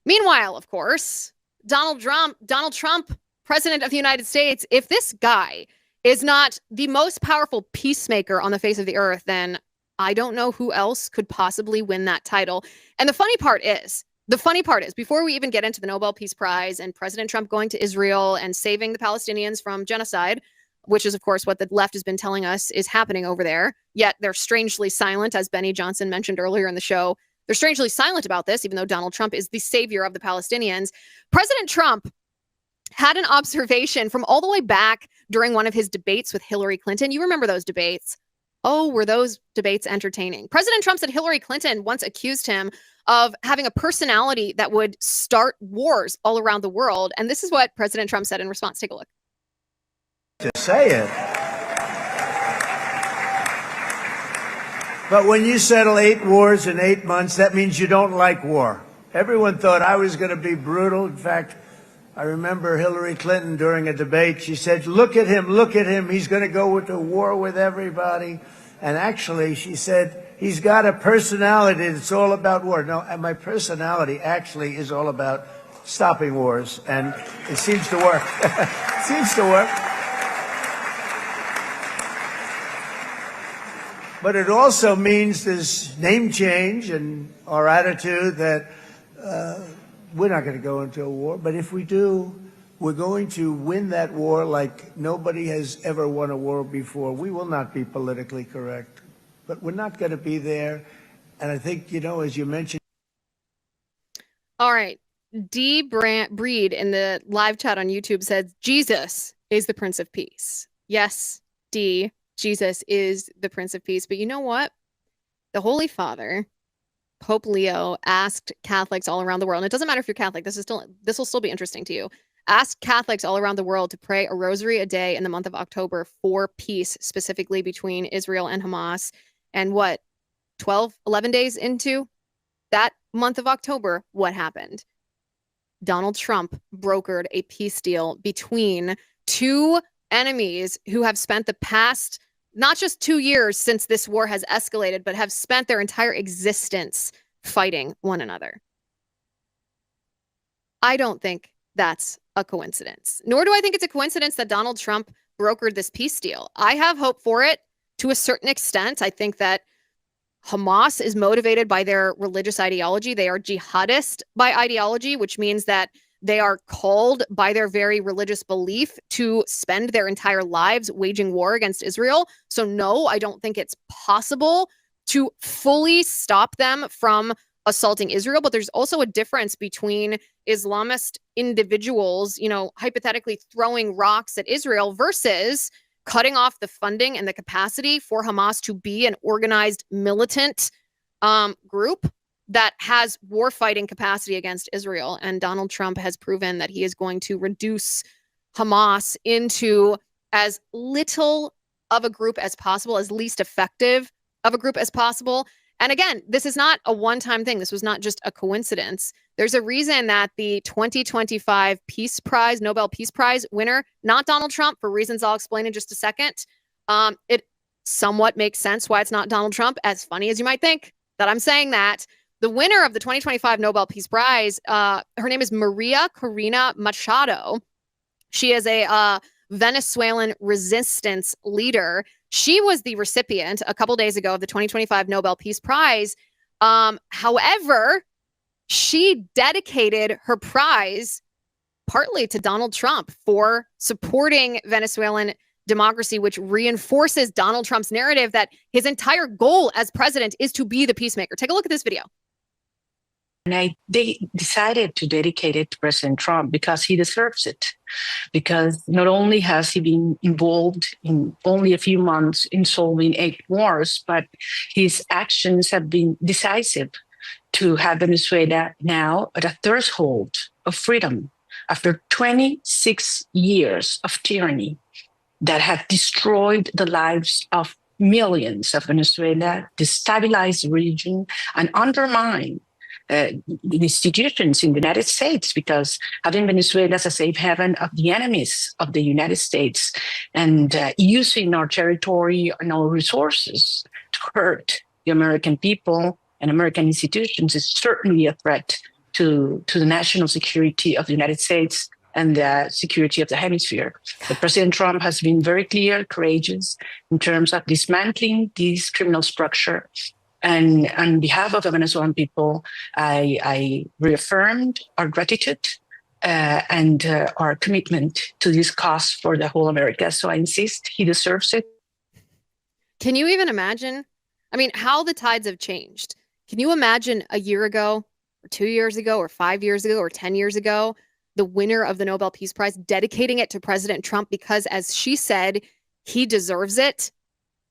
Meanwhile, of course, Donald Trump, president of the United States, if this guy is not the most powerful peacemaker on the face of the earth, then I don't know who else could possibly win that title. And the funny part is, before we even get into the Nobel Peace Prize and President Trump going to Israel and saving the Palestinians from genocide, which is, of course, what the left has been telling us is happening over there, yet they're strangely silent, as Benny Johnson mentioned earlier in the show. They're strangely silent about this, even though Donald Trump is the savior of the Palestinians. President Trump had an observation from all the way back during one of his debates with Hillary Clinton. You remember those debates? Oh, were those debates entertaining? President Trump said Hillary Clinton once accused him of having a personality that would start wars all around the world. And this is what President Trump said in response. Take a look. To say it. But when you settle 8 wars in 8 months, that means you don't like war. Everyone thought I was going to be brutal. In fact, I remember Hillary Clinton during a debate, she said, look at him, he's going to go to war with everybody. And actually, she said, he's got a personality that's all about war. No, and my personality actually is all about stopping wars. And it seems to work. It seems to work. But it also means this name change and our attitude that we're not going to go into a war. But if we do, we're going to win that war like nobody has ever won a war before. We will not be politically correct, but we're not going to be there. And I think, you know, as you mentioned. All right. D. Breed in the live chat on YouTube said, Jesus is the Prince of Peace. Yes, D. Jesus is the Prince of Peace. But you know what? The Holy Father, Pope Leo, asked Catholics all around the world, and it doesn't matter if you're Catholic, this will still be interesting to you, asked Catholics all around the world to pray a rosary a day in the month of October for peace, specifically between Israel and Hamas. And 11 days into that month of October, what happened? Donald Trump brokered a peace deal between two enemies who have spent the past not just 2 years since this war has escalated, but have spent their entire existence fighting one another. I don't think that's a coincidence, nor do I think it's a coincidence that Donald Trump brokered this peace deal. I have hope for it to a certain extent. I think that Hamas is motivated by their religious ideology. They are jihadist by ideology, which means that they are called by their very religious belief to spend their entire lives waging war against Israel. So no, I don't think it's possible to fully stop them from assaulting Israel. But there's also a difference between Islamist individuals, you know, hypothetically throwing rocks at Israel versus cutting off the funding and the capacity for Hamas to be an organized militant group that has war-fighting capacity against Israel. And Donald Trump has proven that he is going to reduce Hamas into as little of a group as possible, as least effective of a group as possible. And again, this is not a one-time thing. This was not just a coincidence. There's a reason that the 2025 Peace Prize, Nobel Peace Prize winner, not Donald Trump, for reasons I'll explain in just a second. It somewhat makes sense why it's not Donald Trump, as funny as you might think that I'm saying that. The winner of the 2025 Nobel Peace Prize, her name is Maria Corina Machado. She is a Venezuelan resistance leader. She was the recipient a couple days ago of the 2025 Nobel Peace Prize. However, she dedicated her prize partly to Donald Trump for supporting Venezuelan democracy, which reinforces Donald Trump's narrative that his entire goal as president is to be the peacemaker. Take a look at this video. And they decided to dedicate it to President Trump because he deserves it. Because not only has he been involved in only a few months in solving 8 wars, but his actions have been decisive to have Venezuela now at a threshold of freedom after 26 years of tyranny that have destroyed the lives of millions of Venezuela, destabilized the region, and undermined the institutions in the United States, because having Venezuela as a safe haven of the enemies of the United States and using our territory and our resources to hurt the American people and American institutions is certainly a threat to the national security of the United States and the security of the hemisphere. But President Trump has been very clear, courageous in terms of dismantling this criminal structure. And on behalf of the Venezuelan people, I reaffirmed our gratitude and our commitment to this cause for the whole America. So I insist he deserves it. Can you even imagine? I mean, how the tides have changed. Can you imagine a year ago, or 2 years ago, or 5 years ago, or 10 years ago, the winner of the Nobel Peace Prize dedicating it to President Trump because, as she said, he deserves it?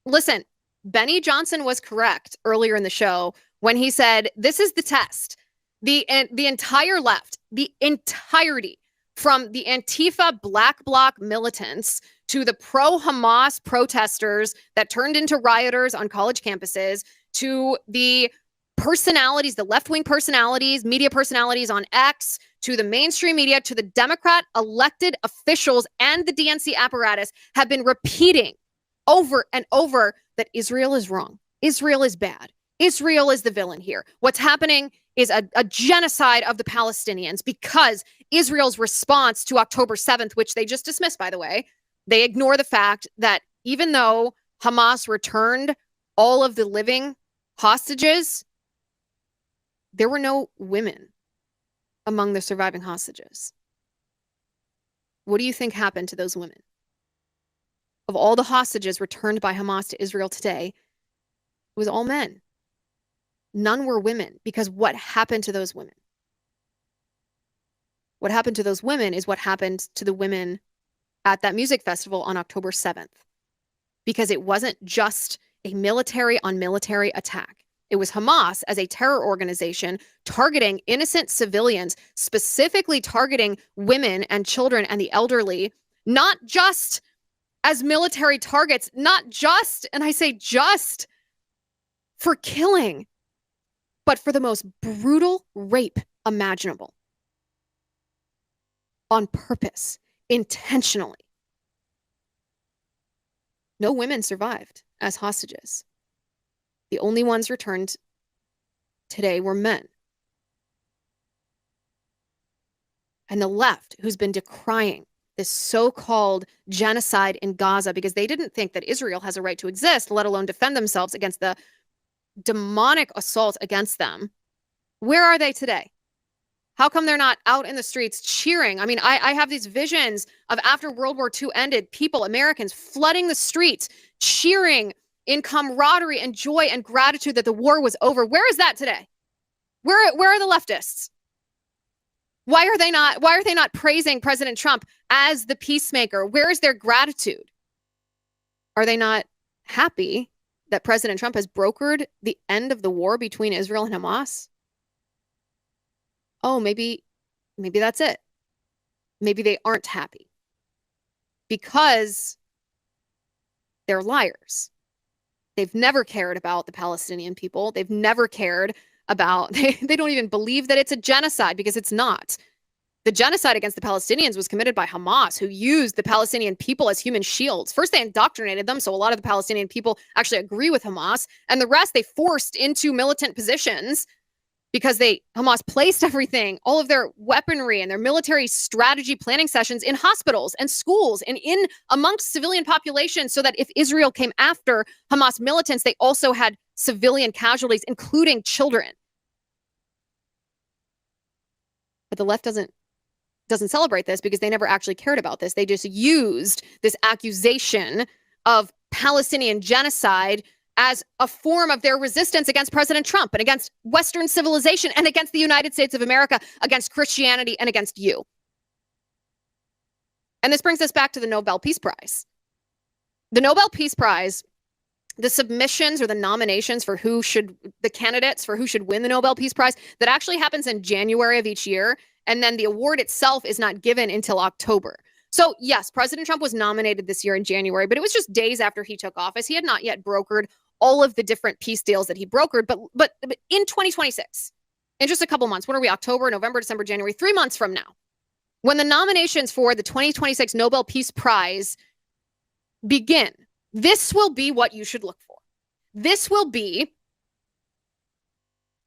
Listen, Benny Johnson was correct earlier in the show when he said, this is the test. The entire left, the entirety, from the Antifa Black Bloc militants to the pro-Hamas protesters that turned into rioters on college campuses, to the personalities, the left-wing personalities, media personalities on X, to the mainstream media, to the Democrat elected officials and the DNC apparatus, have been repeating over and over that Israel is wrong. Israel is bad. Israel is the villain here. What's happening is a genocide of the Palestinians because Israel's response to October 7th, which they just dismissed, by the way, they ignore the fact that even though Hamas returned all of the living hostages, there were no women among the surviving hostages. What do you think happened to those women? Of all the hostages returned by Hamas to Israel today, it was all men. None were women, because what happened to those women? What happened to those women is what happened to the women at that music festival on October 7th. Because it wasn't just a military on military attack. It was Hamas as a terror organization targeting innocent civilians, specifically targeting women and children and the elderly, not just as military targets, not just, and I say just, for killing, but for the most brutal rape imaginable. On purpose, intentionally. No women survived as hostages. The only ones returned today were men. And the left, who's been decrying this so-called genocide in Gaza because they didn't think that Israel has a right to exist, let alone defend themselves against the demonic assault against them. Where are they today? How come they're not out in the streets cheering? I mean, I have these visions of after World War II ended, people, Americans, flooding the streets, cheering in camaraderie and joy and gratitude that the war was over. Where is that today? Where are the leftists? Why are they not praising President Trump as the peacemaker? Where is their gratitude? Are they not happy that President Trump has brokered the end of the war between Israel and Hamas? Oh, maybe that's it. Maybe they aren't happy because they're liars. They've never cared about the Palestinian people. They've never cared about, they don't even believe that it's a genocide because it's not. The genocide against the Palestinians was committed by Hamas, who used the Palestinian people as human shields. First, they indoctrinated them, so a lot of the Palestinian people actually agree with Hamas, and the rest they forced into militant positions because Hamas placed everything, all of their weaponry and their military strategy planning sessions in hospitals and schools and in amongst civilian populations so that if Israel came after Hamas militants, they also had civilian casualties, including children. But the left doesn't celebrate this because they never actually cared about this. They just used this accusation of Palestinian genocide as a form of their resistance against President Trump and against Western civilization and against the United States of America, against Christianity and against you. And this brings us back to the Nobel Peace Prize. The Nobel Peace Prize, the submissions or the nominations for the candidates for who should win the Nobel Peace Prize, that actually happens in January of each year. And then the award itself is not given until October. So yes, President Trump was nominated this year in January, but it was just days after he took office. He had not yet brokered all of the different peace deals that he brokered. But in 2026, in just a couple months, when are we? October, November, December, January, 3 months from now, when the nominations for the 2026 Nobel Peace Prize begin, this will be what you should look for. This will be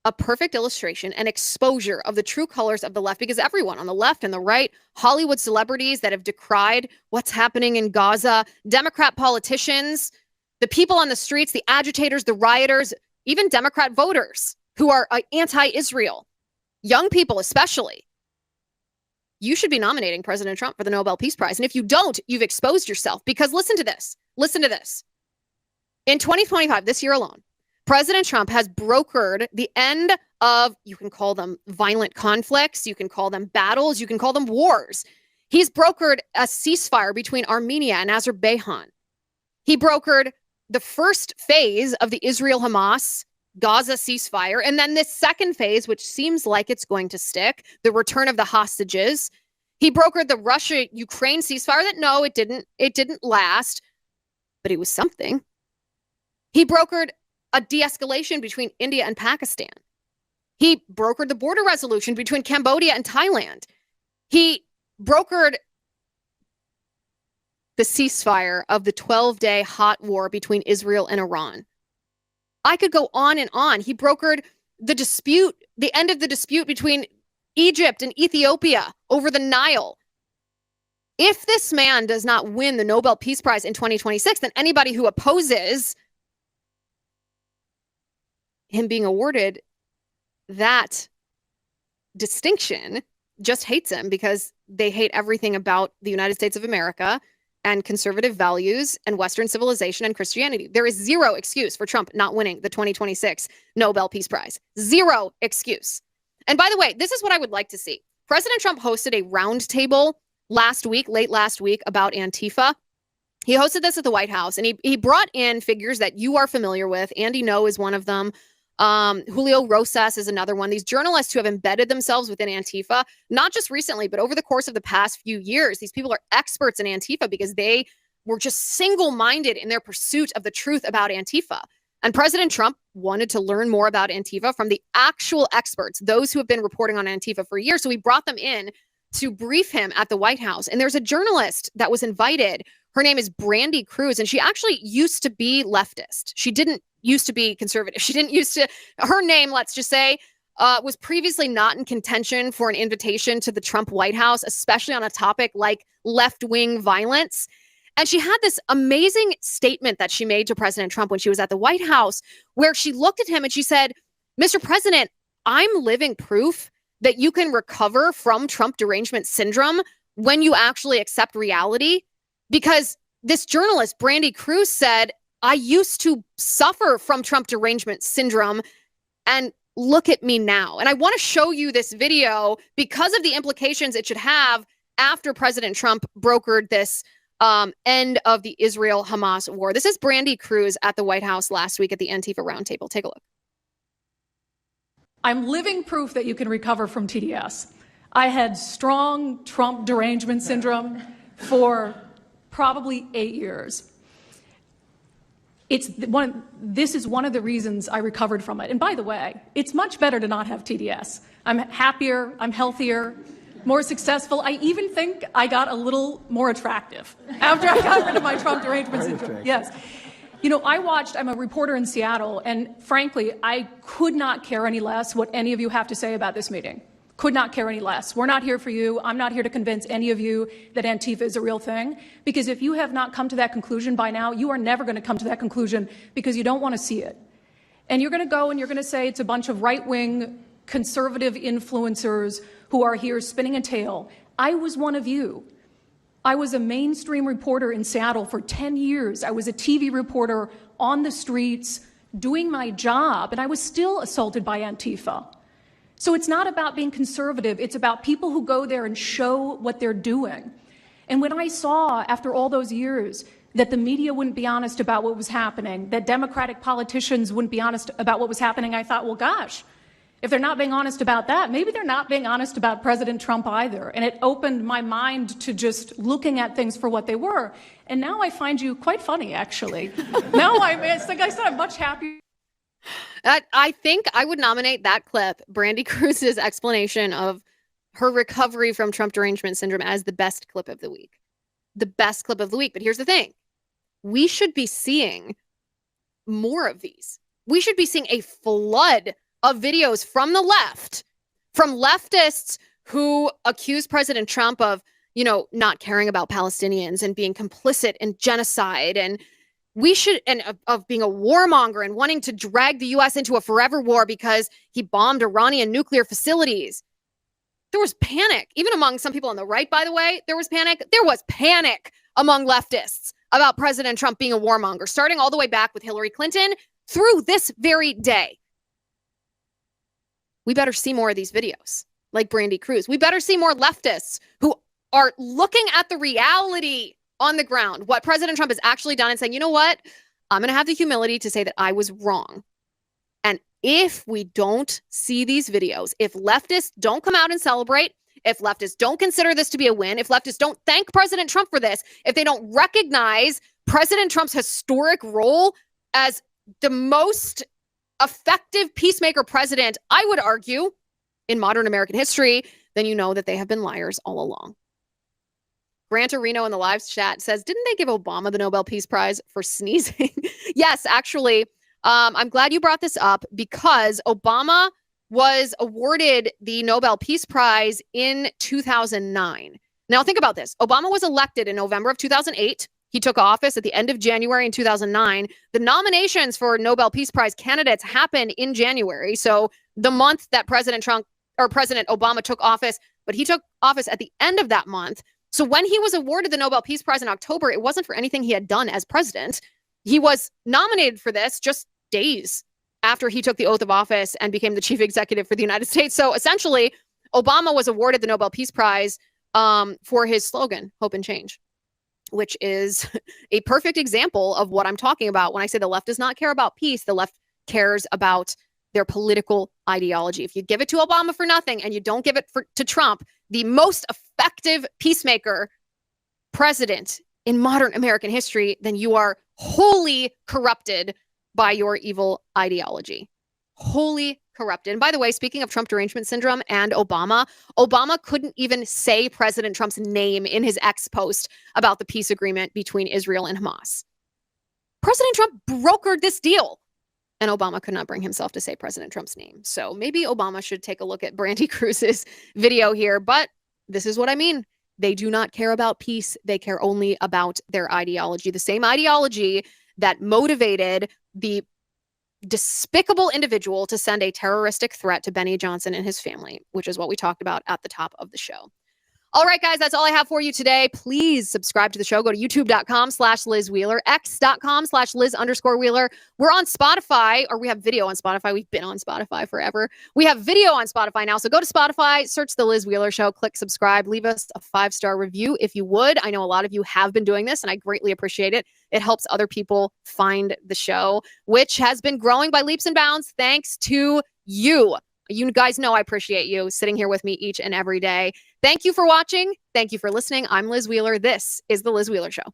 a perfect illustration and exposure of the true colors of the left, because everyone on the left and the right, Hollywood celebrities that have decried what's happening in Gaza, Democrat politicians, the people on the streets, the agitators, the rioters, even Democrat voters who are anti-Israel, young people especially. You should be nominating President Trump for the Nobel Peace Prize. And if you don't, you've exposed yourself, because listen to this. Listen to this. In 2025, this year alone, President Trump has brokered the end of, you can call them violent conflicts, you can call them battles, you can call them wars. He's brokered a ceasefire between Armenia and Azerbaijan. He brokered the first phase of the Israel-Hamas Gaza ceasefire, and then this second phase, which seems like it's going to stick, the return of the hostages. He brokered the Russia-Ukraine ceasefire that, no, it didn't last, but it was something. He brokered a de-escalation between India and Pakistan. He brokered the border resolution between Cambodia and Thailand. He brokered the ceasefire of the 12-day hot war between Israel and Iran. I could go on and on. He brokered the end of the dispute between Egypt and Ethiopia over the Nile. If this man does not win the Nobel Peace Prize in 2026, then anybody who opposes him being awarded that distinction just hates him, because they hate everything about the United States of America and conservative values and Western civilization and Christianity. There is zero excuse for Trump not winning the 2026 Nobel Peace Prize. Zero excuse. And by the way, this is what I would like to see. President Trump hosted a roundtable late last week, about Antifa. He hosted this at the White House, and he brought in figures that you are familiar with. Andy Ngo is one of them. Julio Rosas is another one. These journalists who have embedded themselves within Antifa, not just recently, but over the course of the past few years. These people are experts in Antifa because they were just single-minded in their pursuit of the truth about Antifa. And President Trump wanted to learn more about Antifa from the actual experts, those who have been reporting on Antifa for years. So he brought them in to brief him at the White House. And there's a journalist that was invited. Her name is Brandy Cruz, and she actually used to be leftist. She didn't used to be conservative. She didn't used to, her name, let's just say, was previously not in contention for an invitation to the Trump White House, especially on a topic like left-wing violence. And she had this amazing statement that she made to President Trump when she was at the White House, where she looked at him and she said, "Mr. President, I'm living proof that you can recover from Trump derangement syndrome when you actually accept reality." Because this journalist, Brandy Cruz, said, "I used to suffer from Trump derangement syndrome, and look at me now." And I want to show you this video because of the implications it should have after President Trump brokered this end of the Israel-Hamas war. This is Brandy Cruz at the White House last week at the Antifa Roundtable. Take a look. "I'm living proof that you can recover from TDS. I had strong Trump derangement syndrome for probably 8 years. This is one of the reasons I recovered from it. And by the way, it's much better to not have TDS. I'm happier, I'm healthier, more successful. I even think I got a little more attractive after I got rid of my Trump derangement syndrome. Yes. You know, I'm a reporter in Seattle, and frankly, I could not care any less what any of you have to say about this meeting. Could not care any less. We're not here for you. I'm not here to convince any of you that Antifa is a real thing, because if you have not come to that conclusion by now, you are never going to come to that conclusion because you don't want to see it. And you're going to go and you're going to say it's a bunch of right-wing conservative influencers who are here spinning a tale. I was one of you. I was a mainstream reporter in Seattle for 10 years. I was a TV reporter on the streets doing my job, and I was still assaulted by Antifa. So it's not about being conservative. It's about people who go there and show what they're doing. And when I saw, after all those years, that the media wouldn't be honest about what was happening, that Democratic politicians wouldn't be honest about what was happening, I thought, well, gosh, if they're not being honest about that, maybe they're not being honest about President Trump either. And it opened my mind to just looking at things for what they were. And now I find you quite funny, actually. Now like I said, I'm much happier. I think I would nominate that clip, Brandy Cruz's explanation of her recovery from Trump derangement syndrome, as the best clip of the week. The best clip of the week. But here's the thing. We should be seeing more of these. We should be seeing a flood of videos from the left, from leftists who accuse President Trump of, not caring about Palestinians and being complicit in genocide, and of being a warmonger and wanting to drag the U.S. into a forever war because he bombed Iranian nuclear facilities. There was panic, even among some people on the right, by the way. There was panic. There was panic among leftists about President Trump being a warmonger, starting all the way back with Hillary Clinton through this very day. We better see more of these videos, like Brandy Cruz. We better see more leftists who are looking at the reality on the ground, what President Trump has actually done, and saying, you know what? I'm going to have the humility to say that I was wrong. And if we don't see these videos, if leftists don't come out and celebrate, if leftists don't consider this to be a win, if leftists don't thank President Trump for this, if they don't recognize President Trump's historic role as the most effective peacemaker president, I would argue, in modern American history, then you know that they have been liars all along. Grant Areno in the live chat says, didn't they give Obama the Nobel Peace Prize for sneezing? Yes, actually, I'm glad you brought this up because Obama was awarded the Nobel Peace Prize in 2009. Now, think about this. Obama was elected in November of 2008. He took office at the end of January in 2009. The nominations for Nobel Peace Prize candidates happened in January. So the month that President Obama took office, but he took office at the end of that month. So when he was awarded the Nobel Peace Prize in October, it wasn't for anything he had done as president. He was nominated for this just days after he took the oath of office and became the chief executive for the United States. So essentially, Obama was awarded the Nobel Peace Prize for his slogan, Hope and Change, which is a perfect example of what I'm talking about when I say the left does not care about peace. The left cares about their political ideology. If you give it to Obama for nothing and you don't give it to Trump, the most effective peacemaker president in modern American history, then you are wholly corrupted by your evil ideology. Wholly corrupted. And by the way, speaking of Trump derangement syndrome and Obama couldn't even say President Trump's name in his X post about the peace agreement between Israel and Hamas. President Trump brokered this deal. And Obama could not bring himself to say President Trump's name. So maybe Obama should take a look at Brandy Cruz's video here. But this is what I mean. They do not care about peace. They care only about their ideology. The same ideology that motivated the despicable individual to send a terroristic threat to Benny Johnson and his family, which is what we talked about at the top of the show. All right, guys, that's all I have for you today. Please subscribe to the show. Go to youtube.com/Liz Wheeler, x.com/Liz_Wheeler. We're on Spotify, or we have video on Spotify. We've been on Spotify forever. We have video on Spotify now. So go to Spotify, search The Liz Wheeler Show, click subscribe, leave us a 5-star review if you would. I know a lot of you have been doing this, and I greatly appreciate it. It helps other people find the show, which has been growing by leaps and bounds thanks to you. You guys know I appreciate you sitting here with me each and every day. Thank you for watching. Thank you for listening. I'm Liz Wheeler. This is The Liz Wheeler Show.